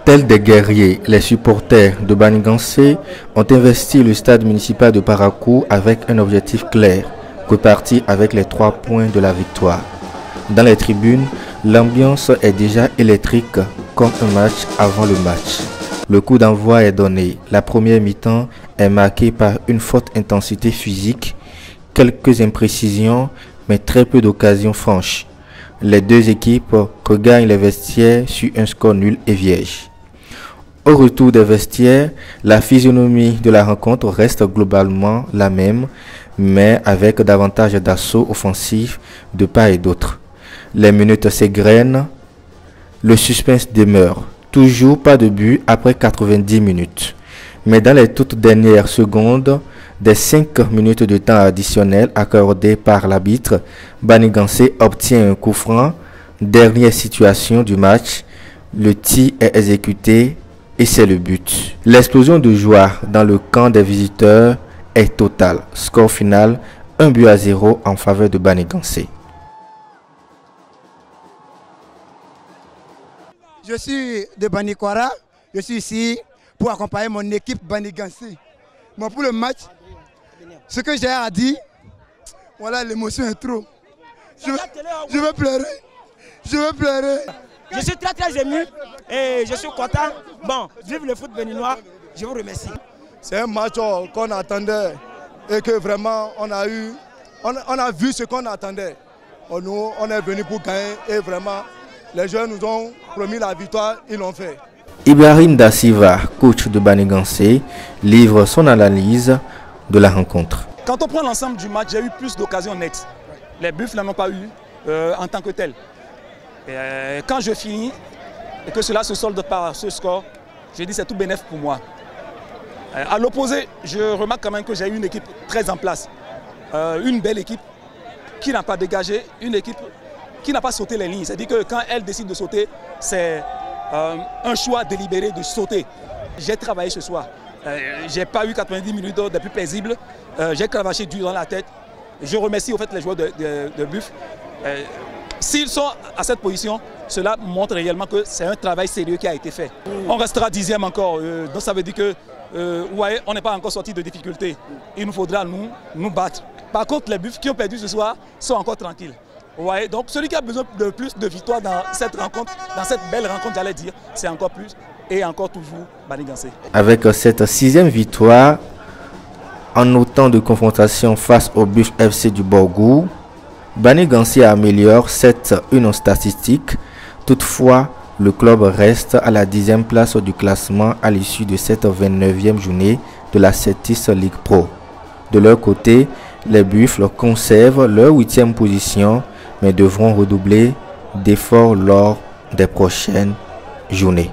Tels des guerriers, les supporters de Banigansé ont investi le stade municipal de Parakou avec un objectif clair, repartir avec les 3 points de la victoire. Dans les tribunes, l'ambiance est déjà électrique comme un match avant le match. Le coup d'envoi est donné. La première mi-temps est marquée par une forte intensité physique, quelques imprécisions, mais très peu d'occasions franches. Les deux équipes regagnent les vestiaires sur un score nul et vierge. Au retour des vestiaires, la physionomie de la rencontre reste globalement la même, mais avec davantage d'assaut offensif de part et d'autre. Les minutes s'égrènent, le suspense demeure. Toujours pas de but après 90 minutes. Mais dans les toutes dernières secondes, des 5 minutes de temps additionnel accordés par l'arbitre, Banigansé obtient un coup franc. Dernière situation du match, le tir est exécuté et c'est le but. L'explosion de joie dans le camp des visiteurs est totale. Score final, 1-0 en faveur de Banigansé. Je suis de Banikwara, je suis ici pour accompagner mon équipe Banigansé. Bon, pour le match, ce que j'ai à dire, voilà, l'émotion est trop. Je veux pleurer, je veux pleurer. Je suis très ému et je suis content. Bon, vive le foot béninois, je vous remercie. C'est un match qu'on attendait et que vraiment on a vu ce qu'on attendait. Nous, on est venu pour gagner et vraiment les jeunes nous ont promis la victoire, ils l'ont fait. Ibrahim Da Silva, coach de Banigansé, livre son analyse de la rencontre. Quand on prend l'ensemble du match, j'ai eu plus d'occasions nettes. Les Buffles n'en ont pas eu en tant que tel. Quand je finis et que cela se solde par ce score, je dis c'est tout bénéf pour moi. À l'opposé, je remarque quand même que j'ai eu une équipe très en place. Une belle équipe qui n'a pas dégagé, une équipe qui n'a pas sauté les lignes. C'est-à-dire que quand elle décide de sauter, c'est un choix délibéré de sauter. J'ai travaillé ce soir. J'ai pas eu 90 minutes de plus paisible. J'ai cravaché dur dans la tête. Je remercie au fait les joueurs de Buff. S'ils sont à cette position, cela montre réellement que c'est un travail sérieux qui a été fait. On restera 10e encore. Donc ça veut dire que ouais, on n'est pas encore sorti de difficultés. Il nous faudra nous battre. Par contre, les Buffs qui ont perdu ce soir sont encore tranquilles. Ouais, donc celui qui a besoin de plus de victoires dans cette rencontre, dans cette belle rencontre, j'allais dire, c'est encore plus et encore toujours Banigansé. Avec cette 6e victoire, en autant de confrontations face au Buff FC du Borgou, Banigansé améliore cette une statistique. Toutefois, le club reste à la 10e place du classement à l'issue de cette 29e journée de la Cetis League Pro. De leur côté, les Buffles conservent leur 8e position, mais devront redoubler d'efforts lors des prochaines journées.